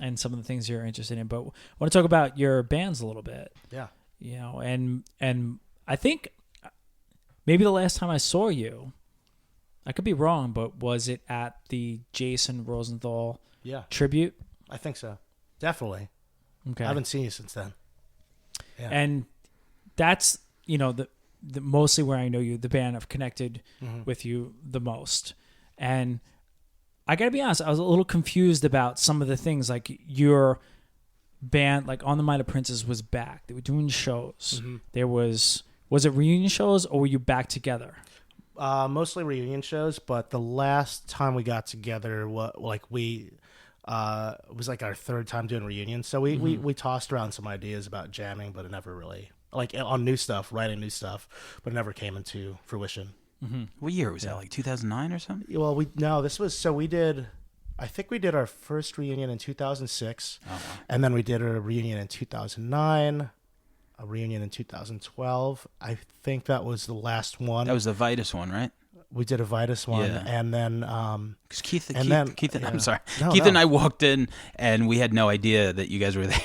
and some of the things you're interested in. But I want to talk about your bands a little bit. Yeah. And I think maybe the last time I saw you, I could be wrong, but was it at the Jason Rosenthal tribute? I think so. Definitely. Okay. I haven't seen you since then. Yeah. And that's, the mostly where I know you, the band I've connected with you the most. And I got to be honest, I was a little confused about some of the things. Like your band, like On the Mind of Princes was back. They were doing shows. There was it reunion shows or were you back together? Mostly reunion shows, but the last time we got together, it was like our third time doing reunions. So we tossed around some ideas about jamming, but it never really, like on new stuff, writing new stuff, but it never came into fruition. What year was that? Like 2009 or something? Well, I think we did our first reunion in 2006, and then we did a reunion in 2009, a reunion in 2012. I think that was the last one. That was the Vitus one, right? We did a Vitus one, and then because Keith, yeah. I'm sorry, Keith and I walked in, and we had no idea that you guys were there.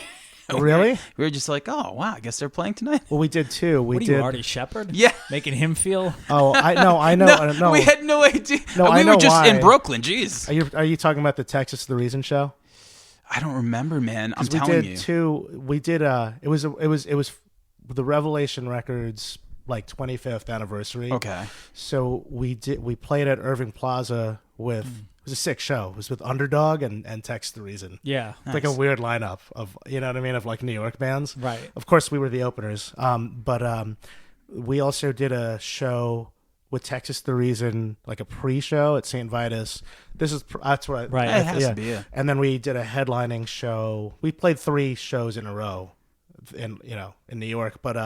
Really? We were just like, oh wow, I guess they're playing tonight. Well, we did too. What are you, Artie Shepherd? Yeah, making him feel. Oh, I know. No, we had no idea. No, we were just why. in Brooklyn. Jeez. Are you talking about the Texas the Reason show? I don't remember, man. I'm telling you. We did it was the Revelation Records like 25th anniversary. Okay. So we played at Irving Plaza with. It was a sick show. It was with Underdog and Tex the Reason. Yeah. It's like a weird lineup of, you know what I mean, of like New York bands. Right. Of course, we were the openers. But we also did a show with Texas the Reason, like a pre-show at St. Vitus. That's what. Right. It has to be, yeah. And then we did a headlining show. We played 3 shows in a row in New York, but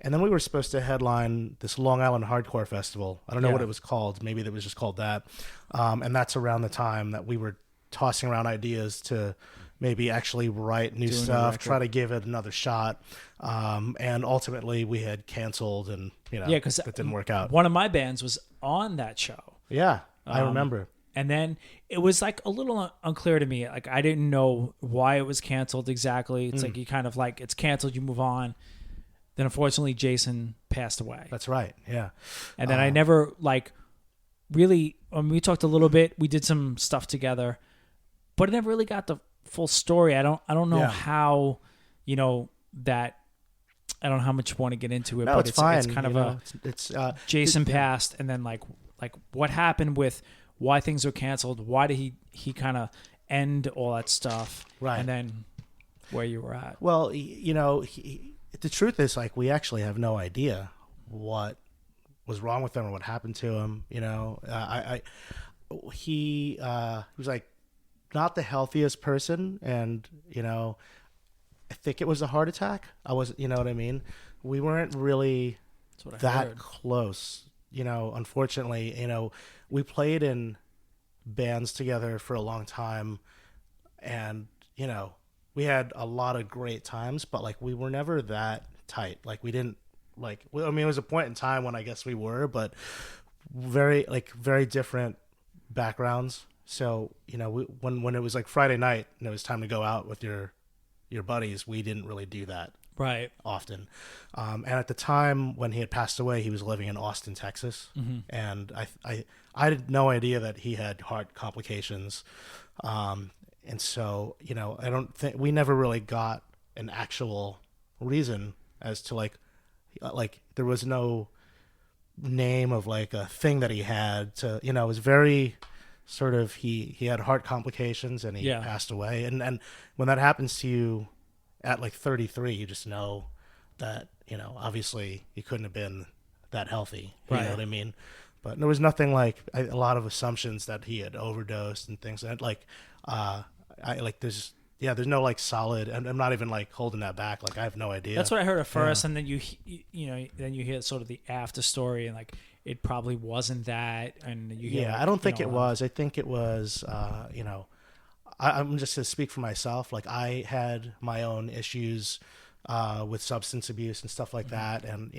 and then we were supposed to headline this Long Island Hardcore Festival. I don't know what it was called. Maybe it was just called that. And that's around the time that we were tossing around ideas to maybe actually write new stuff, try to give it another shot. And ultimately we had canceled, and because it didn't work out. One of my bands was on that show. Yeah, I remember. And then it was like a little unclear to me. Like I didn't know why it was canceled exactly. It's like you kind of like it's canceled, you move on. Then unfortunately Jason passed away. That's right. Yeah. And then I never like really. We talked a little bit. We did some stuff together, but I never really got the full story. I don't know how that. I don't know how much you want to get into it, no, but it's fine. It's kind of it's Jason passed, and then like what happened with. Why things were canceled? Why did he kind of end all that stuff? Right. And then where you were at? Well, the truth is, like, we actually have no idea what was wrong with him or what happened to him. He was like not the healthiest person, and I think it was a heart attack. You know what I mean? We weren't really that close. Unfortunately, we played in bands together for a long time, and we had a lot of great times, but like we were never that tight. Like we didn't it was a point in time when I guess we were, but very different backgrounds. So when it was like Friday night and it was time to go out with your buddies, we didn't really do that right often. And at the time when he had passed away, he was living in Austin, Texas. And I had no idea that he had heart complications. And so, I don't think we never really got an actual reason as to like there was no name of like a thing that he had to, it was very sort of, he had heart complications and he passed away. And when that happens to you at like 33, you just know that, obviously he couldn't have been that healthy. You know what I mean? But there was nothing like a lot of assumptions that he had overdosed and things that there's no like solid, and I'm not even like holding that back. Like I have no idea. That's what I heard at first. And then you hear sort of the after story and like, it probably wasn't that. And you hear, I don't think it was. I think it was, I'm just to speak for myself. Like I had my own issues with substance abuse and stuff like that, and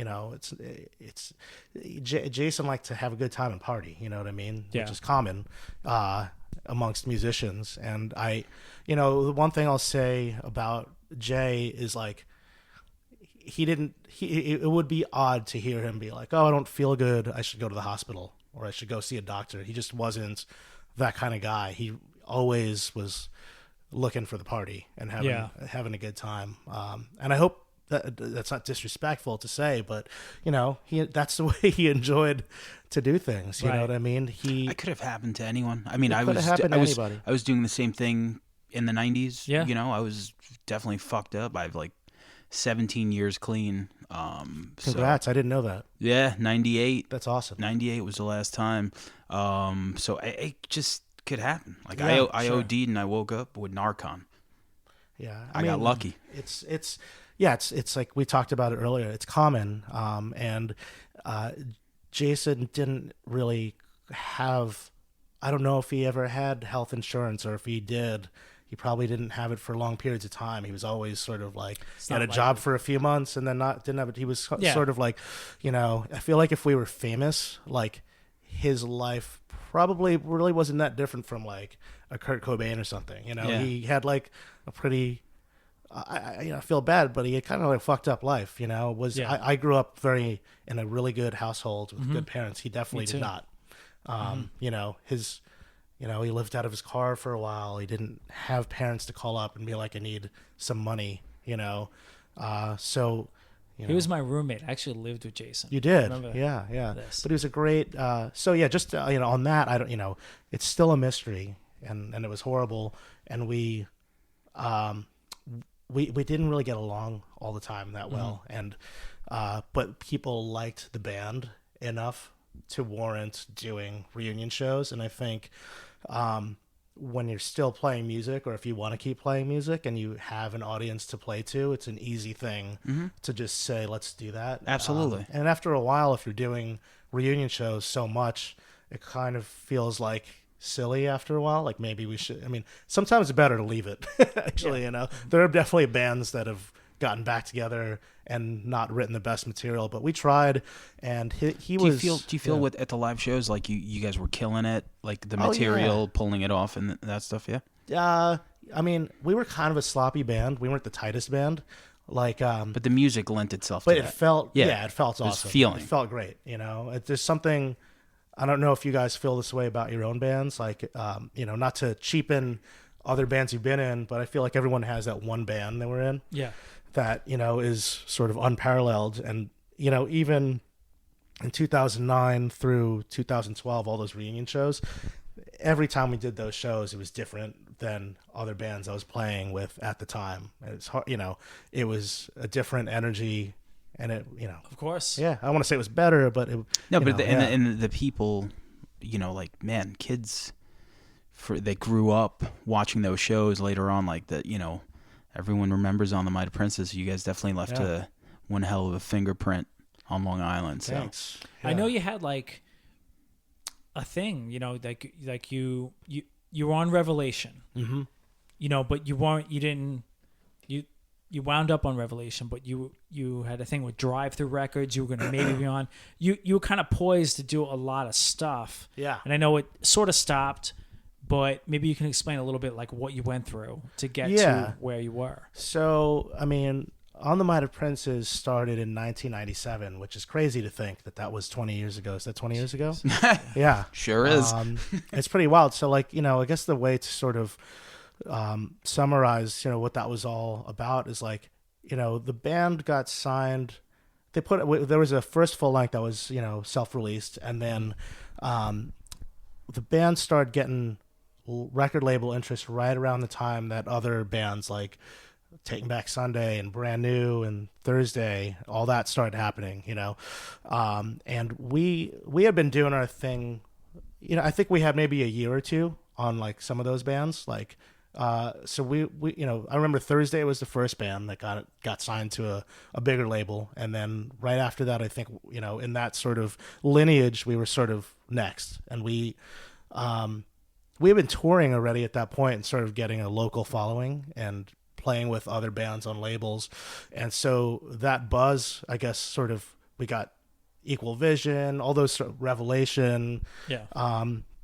Jason liked to have a good time and party. You know what I mean? Yeah. Which is common. amongst musicians. And the one thing I'll say about Jay is like, it would be odd to hear him be like, oh, I don't feel good, I should go to the hospital, or I should go see a doctor. He just wasn't that kind of guy. He always was looking for the party and having a good time. And I hope that's not disrespectful to say, but that's the way he enjoyed to do things. You know what I mean? I could have happened to anyone. I mean, I was doing the same thing in the 90s. Yeah. I was definitely fucked up. I've like 17 years clean. Congrats. I didn't know that. Yeah. 98. That's awesome. 98 was the last time. So it just could happen. Like I OD'd and I woke up with Narcan. Yeah. I got lucky. It's like we talked about it earlier. It's common. And Jason didn't really have, I don't know if he ever had health insurance, or if he did, he probably didn't have it for long periods of time. He was always sort of like, had a job for a few months and then didn't have it. He was sort of like, I feel like if we were famous, like his life probably really wasn't that different from like a Kurt Cobain or something. He had like a pretty, I feel bad, but he had kind of like fucked up life. I grew up in a really good household with good parents. He definitely did not. He lived out of his car for a while. He didn't have parents to call up and be like, I need some money. He was my roommate. I actually lived with Jason. You did, yeah. This. But he was a great. Just on that, I don't. It's still a mystery, and it was horrible, and we didn't really get along all the time that well, and but people liked the band enough to warrant doing reunion shows, and I think when you're still playing music, or if you want to keep playing music and you have an audience to play to, it's an easy thing to just say, let's do that. Absolutely. And after a while, if you're doing reunion shows so much, it kind of feels like silly after a while. Like maybe we should, sometimes it's better to leave it. Actually, there are definitely bands that have gotten back together and not written the best material, but we tried, and he was. Do you feel at the live shows like you guys were killing it, like the material, pulling it off and that stuff? Yeah. We were kind of a sloppy band. We weren't the tightest band. But the music lent itself to it that. felt, it felt awesome. Feeling. It felt great. There's something, I don't know if you guys feel this way about your own bands, not to cheapen other bands you've been in, but I feel like everyone has that one band that we're in. Yeah. That, is sort of unparalleled. And, even in 2009 through 2012, all those reunion shows, every time we did those shows, it was different than other bands I was playing with at the time. It's hard, it was a different energy, and it, Of course. Yeah, I want to say it was better, but and the people, man, kids, they grew up watching those shows later on, like that, everyone remembers On the Mighty Princess. You guys definitely left one hell of a fingerprint on Long Island. So. Thanks. Yeah. I know you had like a thing, like you were on Revelation, but you wound up on Revelation, but you had a thing with Drive Through Records. You were going to maybe be on. You were kind of poised to do a lot of stuff. Yeah. And I know it sort of stopped. But maybe you can explain a little bit like what you went through to get to where you were. So, On the Mighty Princess started in 1997, which is crazy to think that was 20 years ago. Is that 20 years ago? Yeah. Sure is. It's pretty wild. So, I guess the way to sort of summarize, what that was all about is the band got signed. There was a first full length that was, self-released. And then the band started getting record label interest right around the time that other bands like Taking Back Sunday and Brand New and Thursday, all that started happening, and we had been doing our thing, I think we had maybe a year or two on some of those bands, so we I remember Thursday was the first band that got signed to a bigger label, and then right after that, I think in that sort of lineage we were sort of next, and we had been touring already at that point and sort of getting a local following and playing with other bands on labels. And so that buzz, I guess, sort of, we got Equal Vision, all those sort of Revelation. Yeah.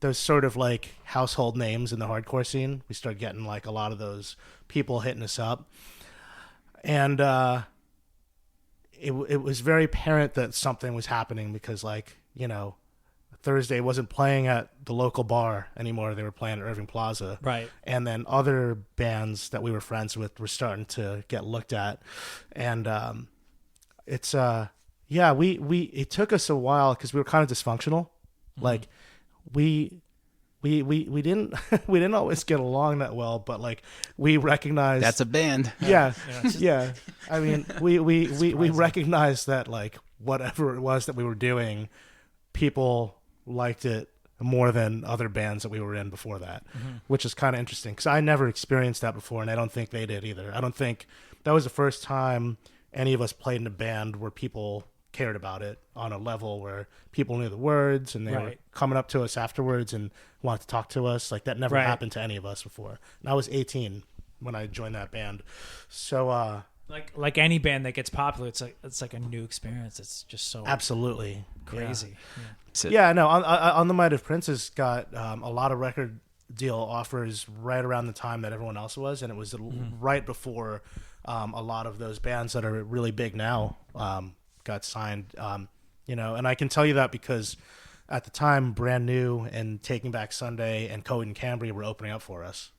those sort of like household names in the hardcore scene. We started getting like a lot of those people hitting us up, and it was very apparent that something was happening because, like, you know, Thursday wasn't playing at the local bar anymore. They were playing at Irving Plaza. Right. And then other bands that we were friends with were starting to get looked at. And it took us a while because we were kind of dysfunctional. Mm-hmm. Like we didn't we didn't always get along that well, but like we recognized that's a band. Yeah. Yeah. I mean, we recognized that like whatever it was that we were doing, people liked it more than other bands that we were in before that, which is kind of interesting because I never experienced that before, and I don't think they did either. I don't think that was the first time any of us played in a band where people cared about it on a level where people knew the words and they were coming up to us afterwards and wanted to talk to us. Like that never happened to any of us before. And I was 18 when I joined that band. So like any band that gets popular, it's like a new experience. It's just so absolutely crazy. Yeah, no, on the Might of Princes got a lot of record deal offers right around the time that everyone else was, and it was right before a lot of those bands that are really big now got signed. You know, and I can tell you that because at the time, Brand New and Taking Back Sunday and Coheed and Cambria were opening up for us.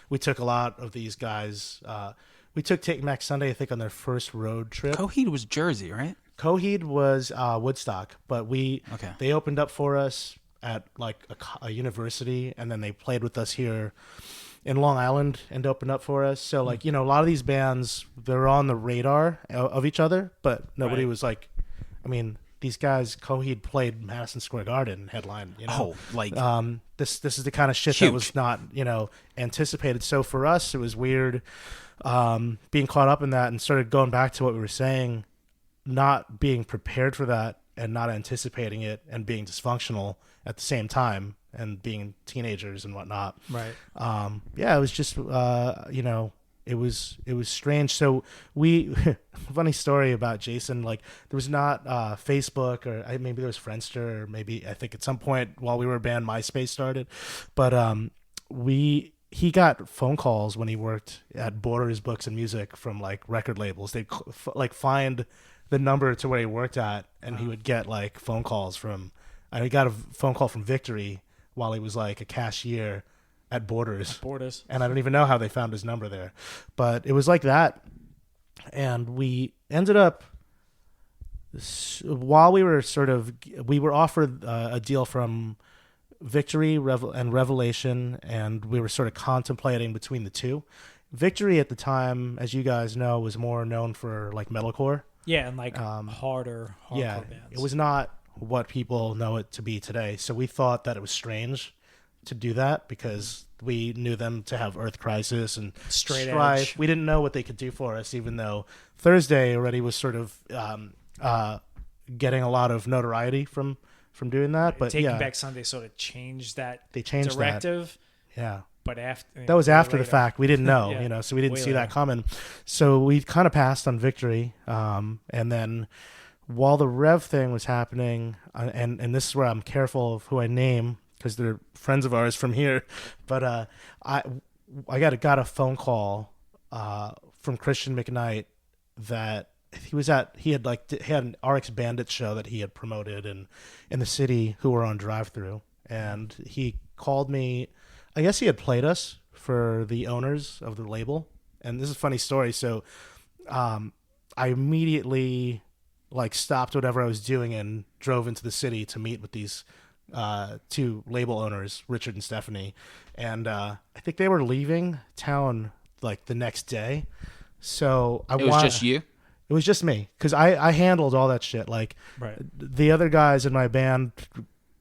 We took a lot of these guys. We took Taking Back Sunday, I think, on their first road trip. Coheed was Jersey, right? Coheed was Woodstock, but they opened up for us at like a university, and then they played with us here in Long Island and opened up for us. So like, you know, a lot of these bands, they're on the radar of each other, but nobody was like, I mean, these guys, Coheed played Madison Square Garden headline, you know. Oh, like this is the kind of shit huge. that was not, you know, anticipated. So for us, it was weird being caught up in that and started going back to what we were saying, not being prepared for that and not anticipating it and being dysfunctional at the same time and being teenagers and whatnot. Right. Yeah, it was just, you know, it was strange. So funny story about Jason, like there was not Facebook or maybe there was Friendster or maybe I think at some point while we were a band, MySpace started, but he got phone calls when he worked at Borders Books and Music from like record labels. They'd like find the number to where he worked at, and he would get like phone calls from. I got a phone call from Victory while he was like a cashier at Borders. And I don't even know how they found his number there, but it was like that. And we ended up while we were offered a deal from Victory and Revelation, and we were sort of contemplating between the two. Victory at the time, as you guys know, was more known for like metalcore. Yeah, and like hardcore bands. It was not what people know it to be today. So we thought that it was strange to do that because we knew them to have Earth Crisis and Straight Strife. Edge. We didn't know what they could do for us, even though Thursday already was sort of getting a lot of notoriety from doing that. But Taking Back Sunday sort of changed that. They changed directive. That. Yeah. But after that was after the fact. We didn't know, Yeah. you know, so we didn't Way see later. that coming. So we kind of passed on Victory. And then while the Rev thing was happening, and this is where I'm careful of who I name because they're friends of ours from here, but I got a phone call from Christian McKnight that he had an RX Bandit show that he had promoted in the city who were on drive-through, and he called me. I guess he had played us for the owners of the label, and this is a funny story. So I immediately like stopped whatever I was doing and drove into the city to meet with these two label owners, Richard and Stephanie, and I think they were leaving town like the next day. So It was just you? It was just me because I handled all that shit. Like the other guys in my band,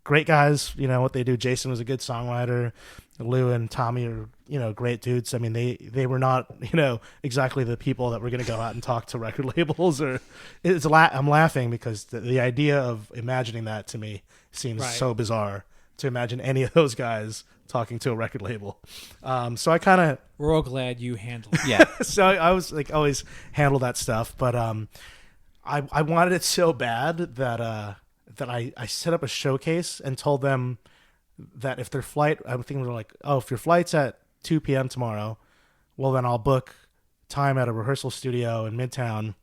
great guys, you know what they do. Jason was a good songwriter. Lou and Tommy are, you know, great dudes. I mean, they were not, you know, exactly the people that were going to go out and talk to record labels. Or I'm laughing because the idea of imagining that to me seems so bizarre to imagine any of those guys talking to a record label. So I kind of... We're all glad you handled it. Yeah. So I was like, always handle that stuff. But I wanted it so bad that I set up a showcase and told them that if their flight, I'm thinking they're like, oh, if your flight's at 2 p.m. tomorrow, well, then I'll book time at a rehearsal studio in Midtown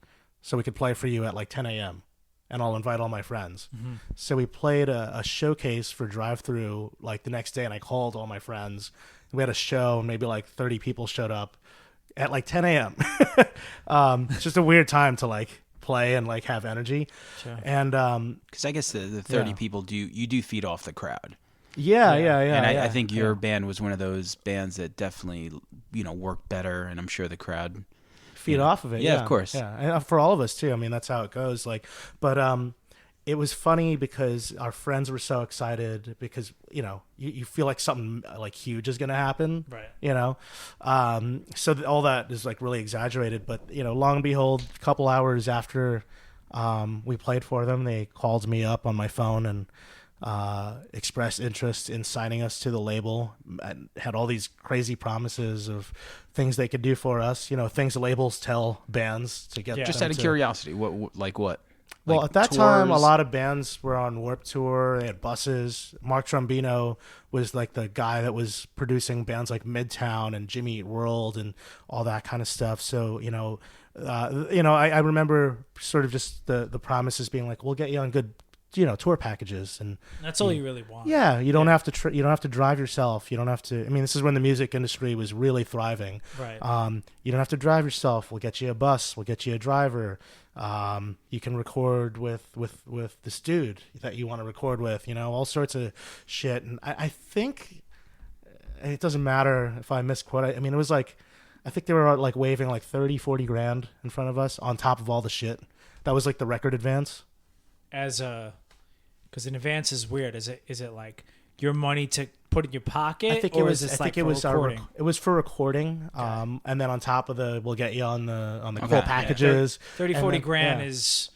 so we could play for you at like 10 a.m. and I'll invite all my friends. So we played a showcase for drive-through like the next day, and I called all my friends. We had a show, and maybe like 30 people showed up at like 10 a.m. It's just a weird time to like play and like have energy. Sure. And because I guess the 30 people do feed off the crowd. Yeah. And I think your band was one of those bands that definitely, worked better, and I'm sure the crowd feed off of it. Yeah, of course. Yeah, and for all of us too. I mean, that's how it goes. Like, but it was funny because our friends were so excited because you feel like something like huge is going to happen. Right. So all that is like really exaggerated. But long and behold, a couple hours after we played for them, they called me up on my phone and expressed interest in signing us to the label, and had all these crazy promises of things they could do for us, things the labels tell bands to get. Just out of curiosity, what? Well, like at that tours? time, a lot of bands were on Warped Tour. They had buses. Mark Trombino was like the guy that was producing bands like Midtown and Jimmy Eat World and all that kind of stuff. So, I remember sort of just the promises being like, we'll get you on good tour packages, and that's all you really want. Yeah, you don't have to you don't have to drive yourself. You don't have to. I mean, this is when the music industry was really thriving. Right. You don't have to drive yourself. We'll get you a bus. We'll get you a driver. You can record with this dude that you want to record with. All sorts of shit. And I think it doesn't matter if I misquote. I mean, it was like I think they were like waving like 30-40 grand in front of us on top of all the shit. That was like the record advance. Because an advance is weird. Is it like your money to put in your pocket? I think it was. It was for recording. Okay. And then on top of we'll get you on the cool packages. 30-40 grand is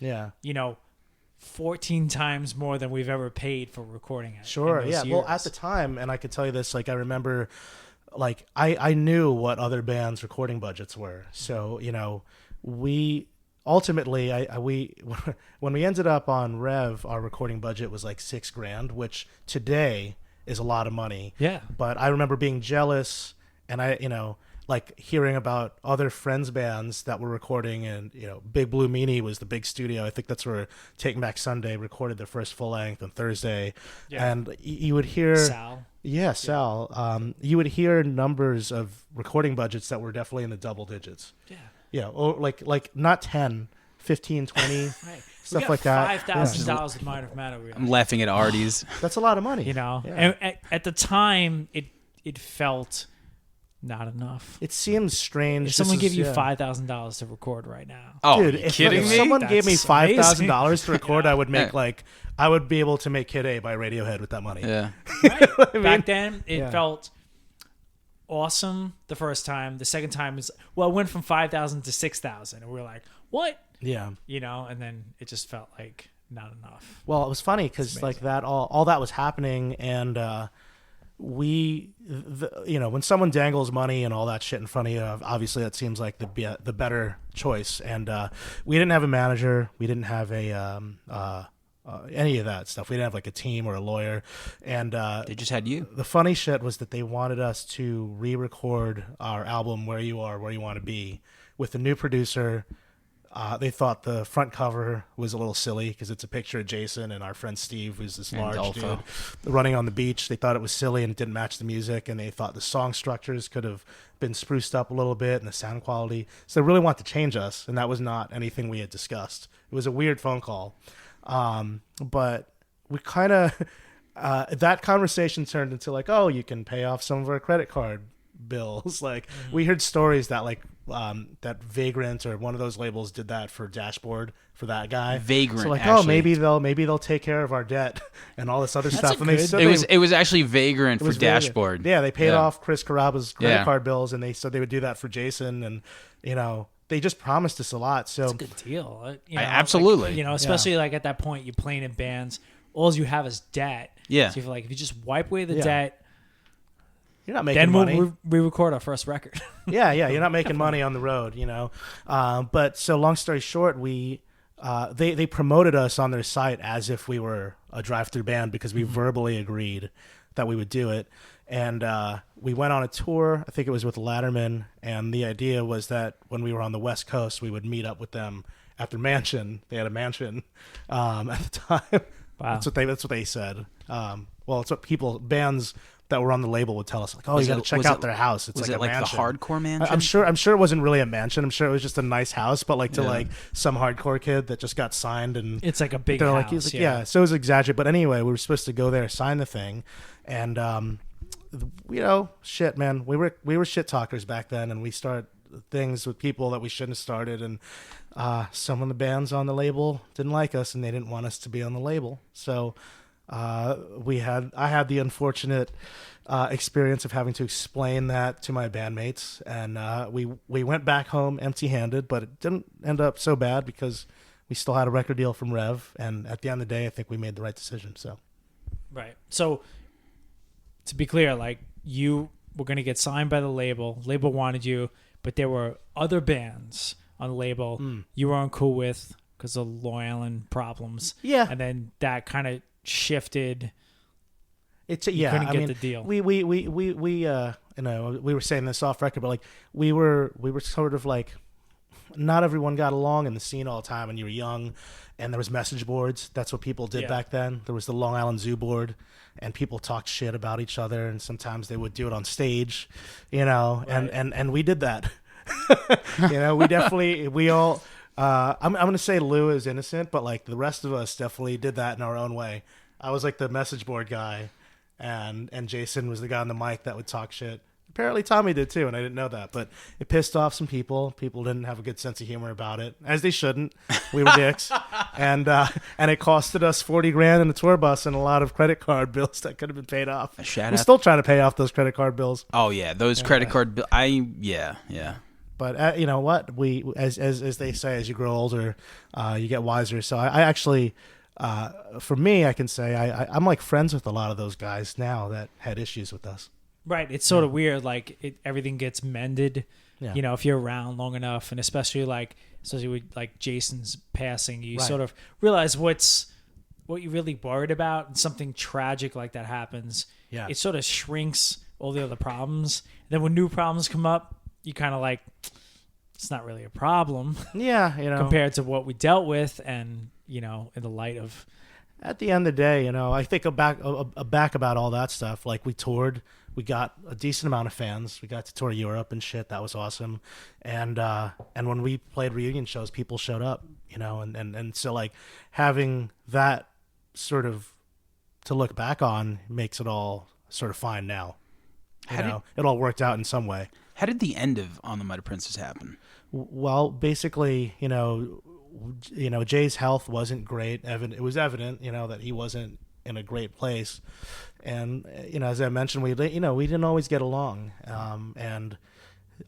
14 times more than we've ever paid for recording it. Sure. Yeah. Years. Well, at the time, and I could tell you this, like I remember, like I knew what other bands' recording budgets were. So we. Ultimately, when we ended up on Rev, our recording budget was like $6 grand, which today is a lot of money. Yeah. But I remember being jealous, and like hearing about other friends' bands that were recording, and Big Blue Meanie was the big studio. I think that's where Taking Back Sunday recorded their first full length on Thursday. Yeah. And you would hear Sal. Yeah, Sal. You would hear numbers of recording budgets that were definitely in the double digits. Yeah. Or like not 10, 15, 20, right. stuff like that. $5,000 in Minor Matter. I'm laughing at Artie's. That's a lot of money. Yeah. And at the time, it felt not enough. It seems strange. If someone gave you $5,000 to record right now. Oh, dude, if someone gave me $5,000 to record, yeah. I would make I would be able to make Kid A by Radiohead with that money. Yeah. Right. Back then, it felt awesome the first time. The second time it went from 5,000 to 6,000, and we were like, what? Yeah. And then it just felt like not enough. Well, it was funny because like that all that was happening, and when someone dangles money and all that shit in front of you, obviously that seems like the better choice. And we didn't have a manager, we didn't have any of that stuff. We didn't have like a team or a lawyer, and they just had you. The funny shit was that they wanted us to re-record our album "Where You Are, Where You Want to Be" with a new producer. They thought the front cover was a little silly because it's a picture of Jason and our friend Steve, who's this large dude running on the beach. They thought it was silly and it didn't match the music, and they thought the song structures could have been spruced up a little bit and the sound quality. So they really wanted to change us, and that was not anything we had discussed. It was a weird phone call. But we kind of, that conversation turned into like, oh, you can pay off some of our credit card bills. Like we heard stories that like, that Vagrant or one of those labels did that for Dashboard for that guy. Vagrant. So like, actually. maybe they'll take care of our debt and all this other stuff. And it was actually Vagrant for Dashboard. Yeah. They paid off Chris Caraba's credit card bills, and they said they would do that for Jason. And, they just promised us a lot. So it's a good deal. Absolutely. Like, especially like at that point, you're playing in bands. All you have is debt. Yeah. So you feel like if you just wipe away the debt, you're not making money. Then we'll re-record our first record. Yeah. You're not making money on the road, But so long story short, they promoted us on their site as if we were a drive-through band because we verbally agreed that we would do it. And we went on a tour. I think it was with Latterman, and the idea was that when we were on the West Coast, we would meet up with them at their mansion. They had a mansion at the time. Wow. That's what they said. Well, it's what bands that were on the label would tell us, like, oh, you got to check out their house. It's was like it a like mansion. the hardcore mansion? I'm sure it wasn't really a mansion. I'm sure it was just a nice house, but like to like some hardcore kid that just got signed, and it's like a big they're house. like, he's like, yeah. So it was exaggerated. But anyway, we were supposed to go there, sign the thing, and shit, man, we were shit talkers back then, and we started things with people that we shouldn't have started, and some of the bands on the label didn't like us, and they didn't want us to be on the label. So I had the unfortunate experience of having to explain that to my bandmates, and we went back home empty-handed, but it didn't end up so bad because we still had a record deal from Rev, and at the end of the day, I think we made the right decision. So, right. So, to be clear, like, you were going to get signed by the label. Label wanted you, but there were other bands on the label you weren't cool with because of Long Island problems. Yeah, and then that kind of shifted. Couldn't get the deal. We were saying this off record, but like we were sort of like, not everyone got along in the scene all the time when you were young, and there was message boards. That's what people did back then. There was the Long Island Zoo board, and people talked shit about each other, and sometimes they would do it on stage, right. and we did that. we all. I'm gonna say Lou is innocent, but like the rest of us definitely did that in our own way. I was like the message board guy, and Jason was the guy on the mic that would talk shit. Apparently Tommy did too, and I didn't know that, but it pissed off some people. People didn't have a good sense of humor about it, as they shouldn't. We were dicks, and it costed us $40,000 in the tour bus and a lot of credit card bills that could have been paid off. We're still trying to pay off those credit card bills. Oh yeah, those credit card bills. Yeah. But you know what? We, as they say, as you grow older, you get wiser. So I actually, for me, I can say I'm like friends with a lot of those guys now that had issues with us. Right. It's sort of weird. Like everything gets mended, Yeah. if you're around long enough, and especially with like Jason's passing, you sort of realize what you're really worried about, and something tragic like that happens. Yeah. It sort of shrinks all the other problems. And then when new problems come up, you kind of like, it's not really a problem. Yeah. Compared to what we dealt with, and, in the light of. At the end of the day, I think back about all that stuff. Like, we toured, we got a decent amount of fans. We got to tour Europe and shit. That was awesome. And when we played reunion shows, people showed up, and so like having that sort of to look back on makes it all sort of fine now. It all worked out in some way. How did the end of On the Mighty Princess happen? Well, basically, Jay's health wasn't great. It was evident, that he wasn't in a great place, and as I mentioned, we didn't always get along, and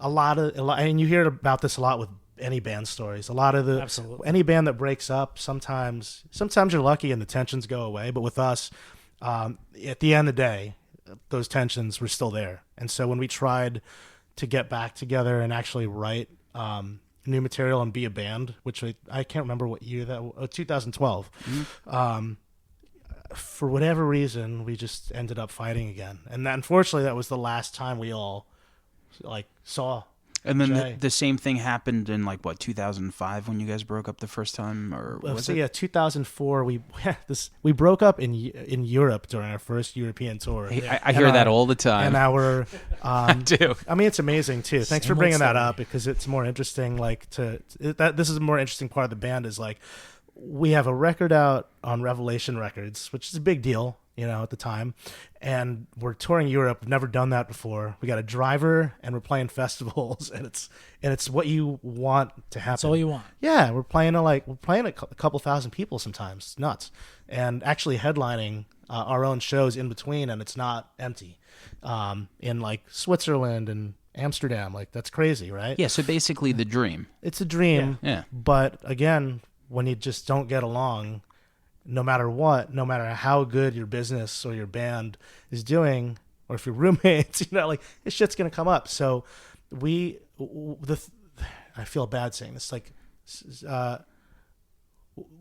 a lot, and you hear about this a lot with any band stories. A lot of any band that breaks up, sometimes you're lucky and the tensions go away, but with us, at the end of the day, those tensions were still there, and so when we tried to get back together and actually write new material and be a band, which I can't remember what year that 2012. Mm-hmm. For whatever reason, we just ended up fighting again, and unfortunately, that was the last time we all saw. And then the same thing happened in 2005 when you guys broke up the first time, or was it? Yeah, 2004. We broke up in Europe during our first European tour. I hear that all the time. And our I do. I mean, it's amazing too. Thanks for bringing that up, because it's more interesting. This is a more interesting part of the band is we have a record out on Revelation Records, which is a big deal, at the time. And we're touring Europe. We've never done that before. We got a driver, and we're playing festivals, and it's what you want to happen. That's all you want. Yeah, we're playing a couple thousand people sometimes. It's nuts. And actually headlining our own shows in between, and it's not empty. In Switzerland and Amsterdam, that's crazy, right? Yeah, so basically the dream. It's a dream. Yeah. But again, when you just don't get along, no matter what, no matter how good your business or your band is doing, or if you're roommates, this shit's gonna come up. So I feel bad saying this.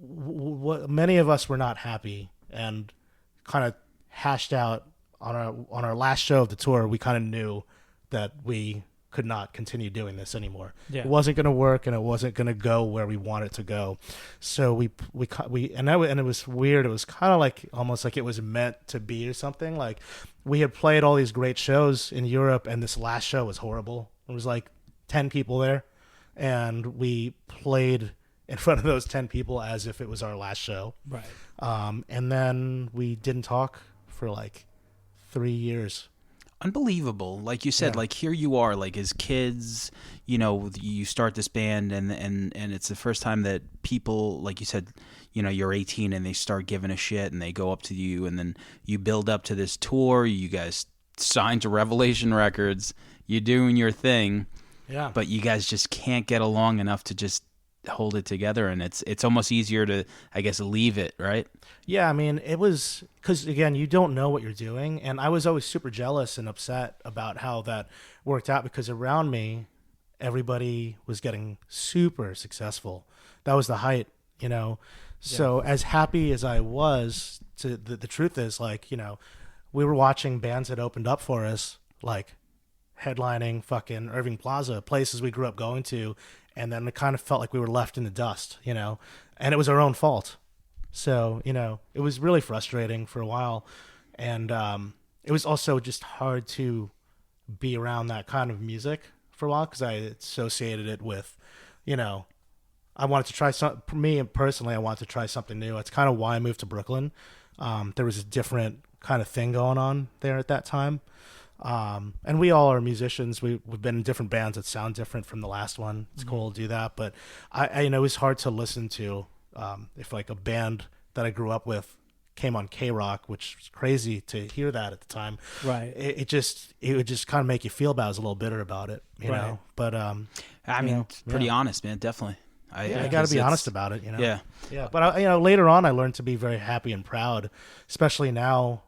Many of us were not happy and kind of hashed out on our last show of the tour, we kind of knew that we could not continue doing this anymore. Yeah. It wasn't going to work, and it wasn't going to go where we wanted it to go. So we and it was weird. It was kind of like almost like it was meant to be or something. Like we had played all these great shows in Europe, and this last show was horrible. It was like 10 people there, and we played in front of those 10 people as if it was our last show. Right. And then we didn't talk for like 3 years. Unbelievable. Like you said, like here you are, like as kids, you know, you start this band and it's the first time that people, like you said, you know, you're 18 and they start giving a shit and they go up to you, and then you build up to this tour. You guys signed to Revelation Records. You're doing your thing. Yeah. But you guys just can't get along enough to just hold it together, and it's almost easier to, I guess, leave it, right? Yeah, I mean, it was because, again, you don't know what you're doing, and I was always super jealous and upset about how that worked out, because around me, everybody was getting super successful. That was the height, you know? So as happy as I was, the truth is, like, you know, we were watching bands that opened up for us, like headlining fucking Irving Plaza, places we grew up going to, and then it kind of felt like we were left in the dust, you know, and it was our own fault. So, you know, it was really frustrating for a while. And it was also just hard to be around that kind of music for a while, because I associated it with, you know, I wanted to try some, for me personally, I wanted to try something new. It's kind of why I moved to Brooklyn. There was a different kind of thing going on there at that time. And we all are musicians. We've been in different bands that sound different from the last one. It's cool to do that, but I you know, it was hard to listen to if like a band that I grew up with came on K-Rock, which was crazy to hear that at the time. Right. It would just kind of make you feel bad. I was a little bitter about it, you know. But I mean, it's pretty honest, man. Definitely. I got to be honest about it, you know. Yeah. But you know, later on, I learned to be very happy and proud, especially now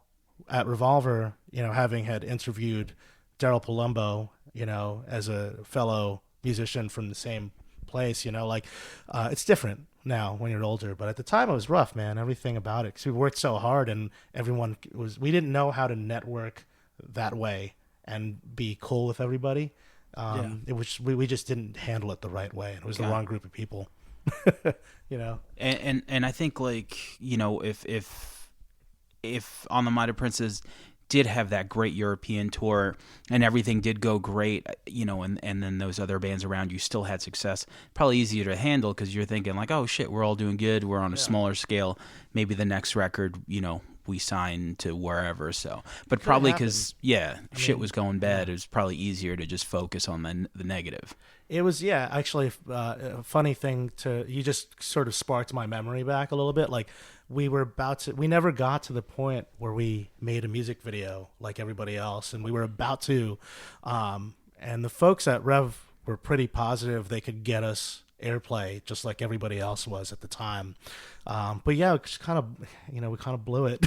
at Revolver, you know, having had interviewed Daryl Palumbo, you know, as a fellow musician from the same place, you know, like it's different now when you're older, but at the time it was rough, man. Everything about it, because we worked so hard, and we didn't know how to network that way and be cool with everybody. It was we just didn't handle it the right way. It was the wrong group of people. You know, and I think, like, you know, if On the Mighty Princes did have that great European tour and everything did go great, you know, and then those other bands around you still had success, probably easier to handle, because you're thinking like, oh shit, we're all doing good, we're on a smaller scale, maybe the next record, you know, we sign to wherever. So, but probably because shit was going bad, it was probably easier to just focus on the negative. It was, actually a funny thing you just sort of sparked my memory back a little bit. Like we never got to the point where we made a music video like everybody else, and we were about to, and the folks at Rev were pretty positive they could get us airplay just like everybody else was at the time. But yeah, it's kind of, you know, we kind of blew it.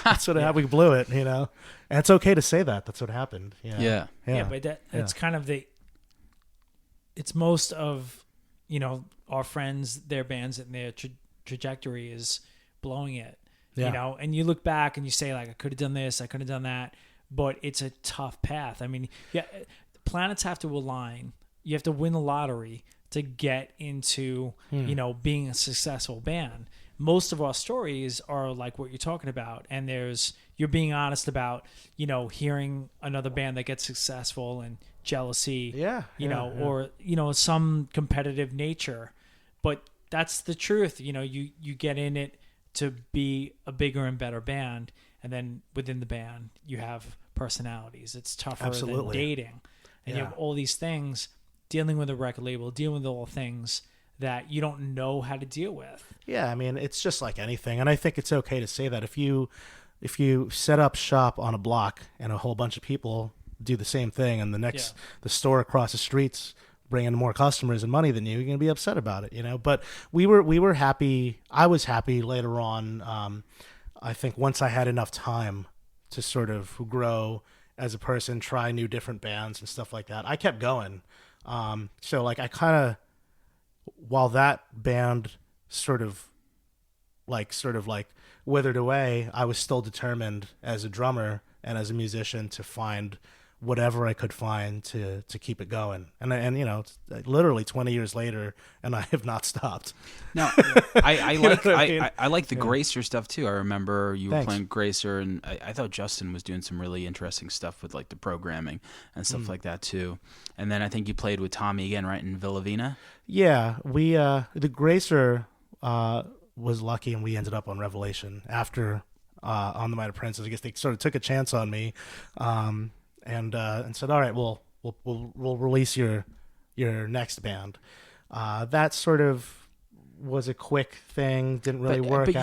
That's what happened. We blew it, you know, and it's okay to say that. That's what happened. You know? Yeah. But it's kind of it's most of, you know, our friends, their bands, and their trajectory is blowing it, you know, and you look back and you say like, I could have done this, I could have done that, but it's a tough path. I mean, planets have to align. You have to win the lottery to get into, you know, being a successful band. Most of our stories are like what you're talking about, and you're being honest about, you know, hearing another band that gets successful and jealousy, you know, or, you know, some competitive nature, but that's the truth. You know, you get in it to be a bigger and better band, and then within the band you have personalities. It's tougher than dating, and you have all these things, dealing with a record label, dealing with all things that you don't know how to deal with. Yeah, I mean, it's just like anything, and I think it's okay to say that if you set up shop on a block and a whole bunch of people do the same thing, and the store across the streets bringing more customers and money than you're going to be upset about it, you know. But we were happy. I was happy later on. I think once I had enough time to sort of grow as a person, try new different bands and stuff like that, I kept going. So like I kind of, while that band sort of like withered away, I was still determined as a drummer and as a musician to find whatever I could find to keep it going. And you know, it's literally 20 years later, and I have not stopped. No, I like I like the Yeah. Gracer stuff too. I remember you were Thanks. playing Gracer, and I thought Justin was doing some really interesting stuff with like the programming and stuff like that too. And then I think you played with Tommy again, right, in Villa Vina? Yeah, we the Gracer was lucky, and we ended up on Revelation after on the Might of Princes. I guess they sort of took a chance on me, and said, "All right, we'll release your next band." That sort of was a quick thing. Didn't really work but out. you